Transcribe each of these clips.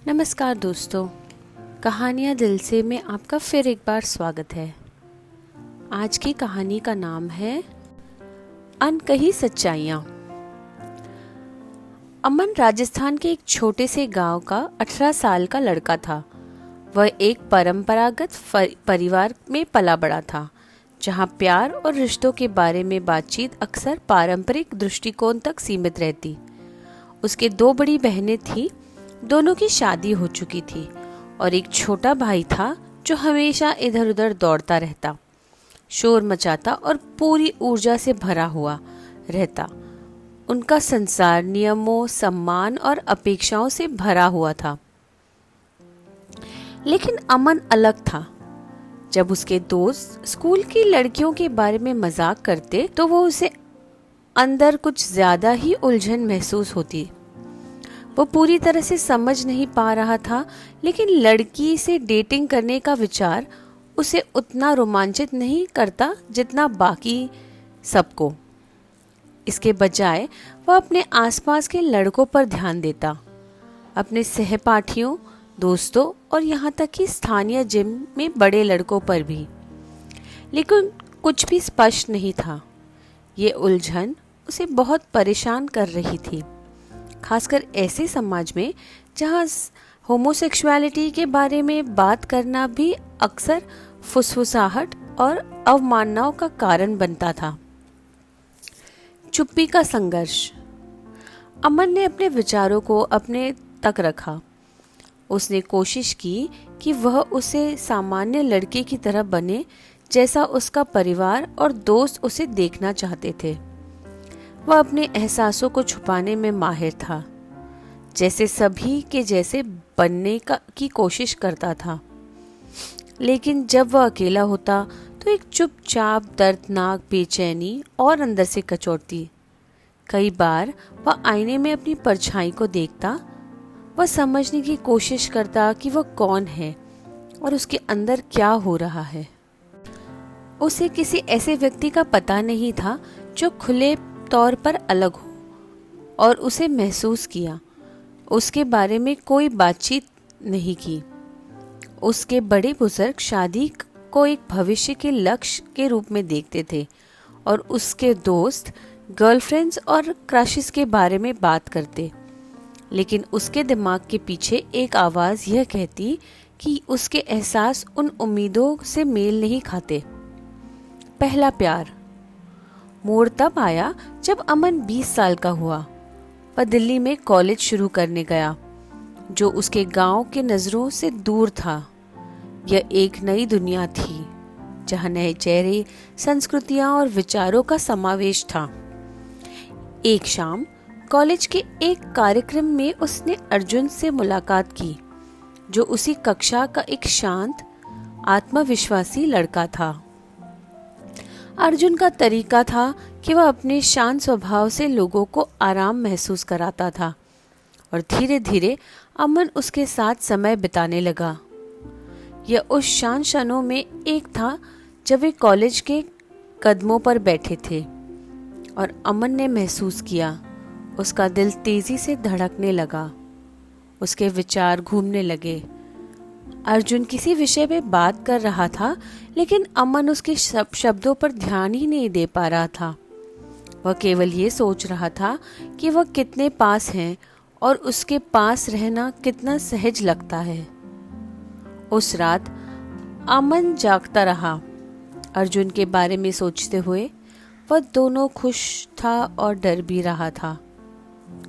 नमस्कार दोस्तों, कहानियाँ दिल से में आपका फिर एक बार स्वागत है। आज की कहानी का नाम है अनकही सच्चाइयाँ। अमन राजस्थान के एक छोटे से गांव का 18 साल का लड़का था। वह एक परंपरागत परिवार में पला बड़ा था, जहां प्यार और रिश्तों के बारे में बातचीत अक्सर पारंपरिक दृष्टिकोण तक सीमित रहती। उसके 2 बड़ी बहनें थीं, दोनों की शादी हो चुकी थी और एक छोटा भाई था जो हमेशा इधर उधर दौड़ता रहता, शोर मचाता और पूरी ऊर्जा से भरा हुआ रहता। उनका संसार नियमों, सम्मान और अपेक्षाओं से भरा हुआ था। लेकिन अमन अलग था। जब उसके दोस्त स्कूल की लड़कियों के बारे में मजाक करते तो वो उसे अंदर कुछ ज्यादा ही उलझन महसूस होती। वो पूरी तरह से समझ नहीं पा रहा था, लेकिन लड़की से डेटिंग करने का विचार उसे उतना रोमांचित नहीं करता जितना बाकी सबको। इसके बजाय वह अपने आसपास के लड़कों पर ध्यान देता, अपने सहपाठियों, दोस्तों और यहाँ तक कि स्थानीय जिम में बड़े लड़कों पर भी। लेकिन कुछ भी स्पष्ट नहीं था। ये उलझन उसे बहुत परेशान कर रही थी, खासकर ऐसे समाज में जहां होमोसेक्सुअलिटी के बारे में बात करना भी अक्सर फुसफुसाहट और अवमाननाओं का कारण बनता था। चुप्पी का संघर्ष। अमन ने अपने विचारों को अपने तक रखा। उसने कोशिश की कि वह उसे सामान्य लड़के की तरह बने, जैसा उसका परिवार और दोस्त उसे देखना चाहते थे। वह अपने एहसासों को छुपाने में माहिर था, जैसे सभी के जैसे बनने की कोशिश करता था। लेकिन जब वह अकेला होता तो एक चुपचाप दर्दनाक बेचैनी और अंदर से कचोटती। कई बार वह आईने में अपनी परछाई को देखता। वह समझने की कोशिश करता कि वह कौन है और उसके अंदर क्या हो रहा है। उसे किसी ऐसे व्यक्ति का पता नहीं था जो खुले तौर पर अलग हो, और उसे महसूस किया। उसके बारे में कोई बातचीत नहीं की। उसके बड़े बुजुर्ग शादी को एक भविष्य के लक्ष्य के रूप में देखते थे और उसके दोस्त गर्लफ्रेंड्स और क्रशेस के बारे में बात करते। लेकिन उसके दिमाग के पीछे एक आवाज यह कहती कि उसके एहसास उन उम्मीदों से मेल नहीं खाते। पहला प्यार। मोड़ तब आया जब अमन 20 साल का हुआ। वह दिल्ली में कॉलेज शुरू करने गया, जो उसके गांव के नजरों से दूर था। यह एक नई दुनिया थी, जहां नए चेहरे, संस्कृतियां और विचारों का समावेश था। एक शाम कॉलेज के एक कार्यक्रम में उसने अर्जुन से मुलाकात की, जो उसी कक्षा का एक शांत, आत्मविश्वासी लड़का था। अर्जुन का तरीका था कि वह अपने शांत स्वभाव से लोगों को आराम महसूस कराता था, और धीरे धीरे अमन उसके साथ समय बिताने लगा। यह उस शांत क्षणों में एक था जब वे कॉलेज के कदमों पर बैठे थे, और अमन ने महसूस किया उसका दिल तेजी से धड़कने लगा। उसके विचार घूमने लगे। अर्जुन किसी विषय पे बात कर रहा था, लेकिन अमन उसके शब्दों पर ध्यान ही नहीं दे पा रहा था। वह केवल ये सोच रहा था कि वह कितने पास हैं और उसके पास रहना कितना सहज लगता है। उस रात अमन जागता रहा, अर्जुन के बारे में सोचते हुए। वह दोनों खुश था और डर भी रहा था।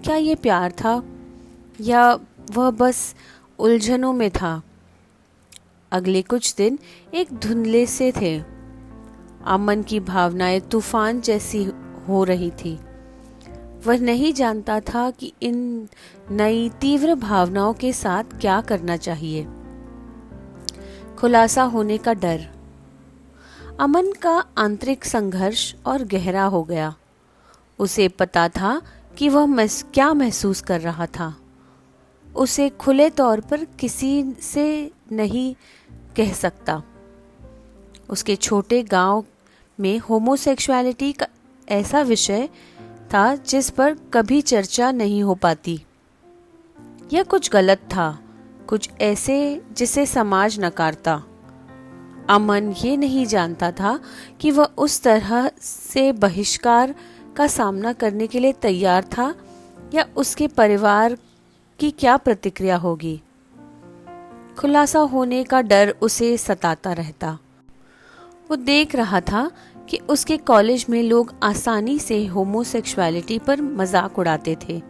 क्या ये प्यार था या वह बस उलझनों में था? अगले कुछ दिन एक धुंधले से थे। अमन की भावनाएं तूफान जैसी हो रही थी। वह नहीं जानता था कि इन नई तीव्र भावनाओं के साथ क्या करना चाहिए। खुलासा होने का डर। अमन का आंतरिक संघर्ष और गहरा हो गया। उसे पता था कि वह क्या महसूस कर रहा था। उसे खुले तौर पर किसी से नहीं कह सकता। उसके छोटे गांव में होमोसेक्सुअलिटी का ऐसा विषय था जिस पर कभी चर्चा नहीं हो पाती। यह कुछ गलत था, कुछ ऐसे जिसे समाज नकारता। अमन ये नहीं जानता था कि वह उस तरह से बहिष्कार का सामना करने के लिए तैयार था या उसके परिवार की क्या प्रतिक्रिया होगी। खुलासा होने का डर उसे सताता रहता। वो देख रहा था कि उसके कॉलेज में लोग आसानी से होमोसेक्सुअलिटी पर मजाक उड़ाते थे,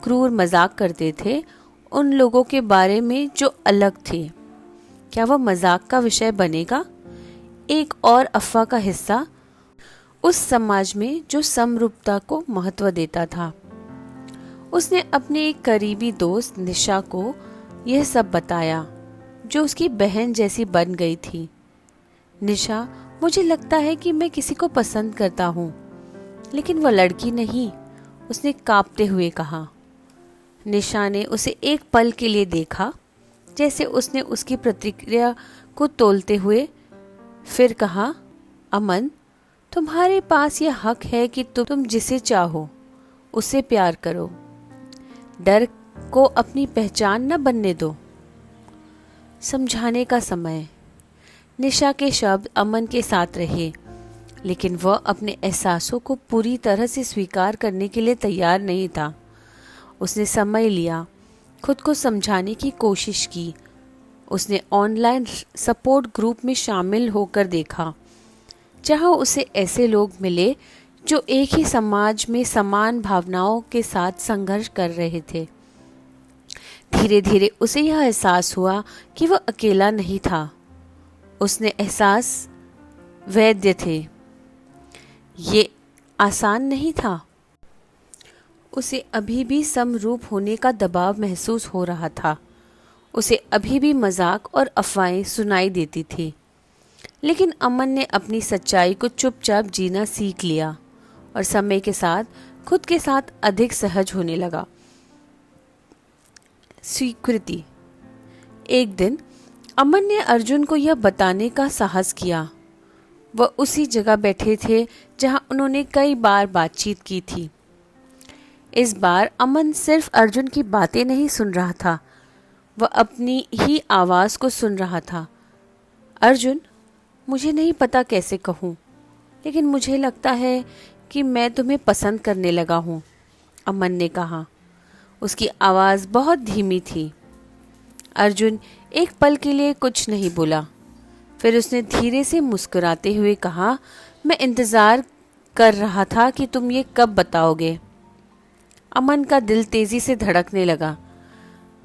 क्रूर मजाक करते थे उन लोगों के बारे में जो अलग थे। क्या वह मजाक का विषय बनेगा, एक और अफवाह का हिस्सा उस समाज में जो समरूपता को महत्व देता था। उसने अपने एक करीबी दोस्त निशा को यह सब बताया, जो उसकी बहन जैसी बन गई थी। निशा, मुझे लगता है कि मैं किसी को पसंद करता हूँ, लेकिन वह लड़की नहीं, उसने कांपते हुए कहा। निशा ने उसे एक पल के लिए देखा, जैसे उसने उसकी प्रतिक्रिया को तोलते हुए, फिर कहा, अमन, तुम्हारे पास यह हक है कि तुम जिसे चाहो उससे प्यार करो। डर को अपनी पहचान न बनने दो। समझाने का समय। निशा के शब्द अमन के साथ रहे, लेकिन वह अपने एहसासों को पूरी तरह से स्वीकार करने के लिए तैयार नहीं था। उसने समय लिया, खुद को समझाने की कोशिश की। उसने ऑनलाइन सपोर्ट ग्रुप में शामिल होकर देखा, जहां उसे ऐसे लोग मिले जो एक ही समाज में समान भावनाओं के साथ संघर्ष कर रहे थे। धीरे धीरे उसे यह एहसास हुआ कि वह अकेला नहीं था। उसने एहसास वैध थे। ये आसान नहीं था। उसे अभी भी समरूप होने का दबाव महसूस हो रहा था। उसे अभी भी मजाक और अफवाहें सुनाई देती थी। लेकिन अमन ने अपनी सच्चाई को चुपचाप जीना सीख लिया और समय के साथ खुद के साथ अधिक सहज होने लगा। स्वीकृति। एक दिन अमन ने अर्जुन को यह बताने का साहस किया। वह उसी जगह बैठे थे जहां उन्होंने कई बार बातचीत की थी। इस बार अमन सिर्फ अर्जुन की बातें नहीं सुन रहा था, वह अपनी ही आवाज़ को सुन रहा था। अर्जुन, मुझे नहीं पता कैसे कहूँ, लेकिन मुझे लगता है कि मैं तुम्हें पसंद करने लगा हूँ, अमन ने कहा। उसकी आवाज़ बहुत धीमी थी। अर्जुन एक पल के लिए कुछ नहीं बोला। फिर उसने धीरे से मुस्कुराते हुए कहा, मैं इंतज़ार कर रहा था कि तुम ये कब बताओगे। अमन का दिल तेजी से धड़कने लगा,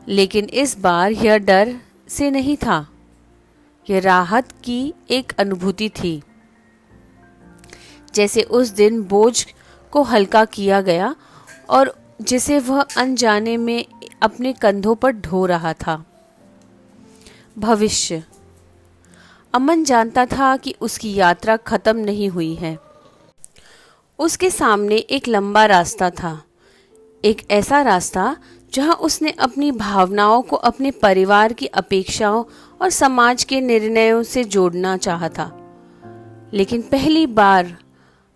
लेकिन इस बार यह डर से नहीं था, यह राहत की एक अनुभूति थी। जैसे उस दिन बोझ को हल्का किया गया और जिसे वह अनजाने में अपने कंधों पर ढो रहा था। भविष्य। अमन जानता था कि उसकी यात्रा खत्म नहीं हुई है। उसके सामने एक लंबा रास्ता था, एक ऐसा रास्ता जहां उसने अपनी भावनाओं को अपने परिवार की अपेक्षाओं और समाज के निर्णयों से जोड़ना चाहा था। लेकिन पहली बार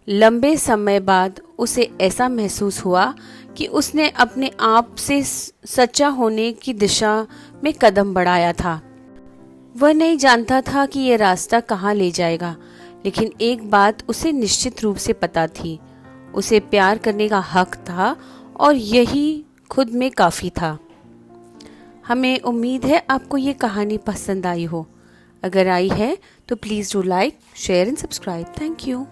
लंबे समय बाद उसे ऐसा महसूस हुआ कि उसने अपने आप से सच्चा होने की दिशा में कदम बढ़ाया था। वह नहीं जानता था कि यह रास्ता कहाँ ले जाएगा, लेकिन एक बात उसे निश्चित रूप से पता थी, उसे प्यार करने का हक था और यही खुद में काफ़ी था। हमें उम्मीद है आपको ये कहानी पसंद आई हो। अगर आई है तो please do like, share and subscribe. Thank you.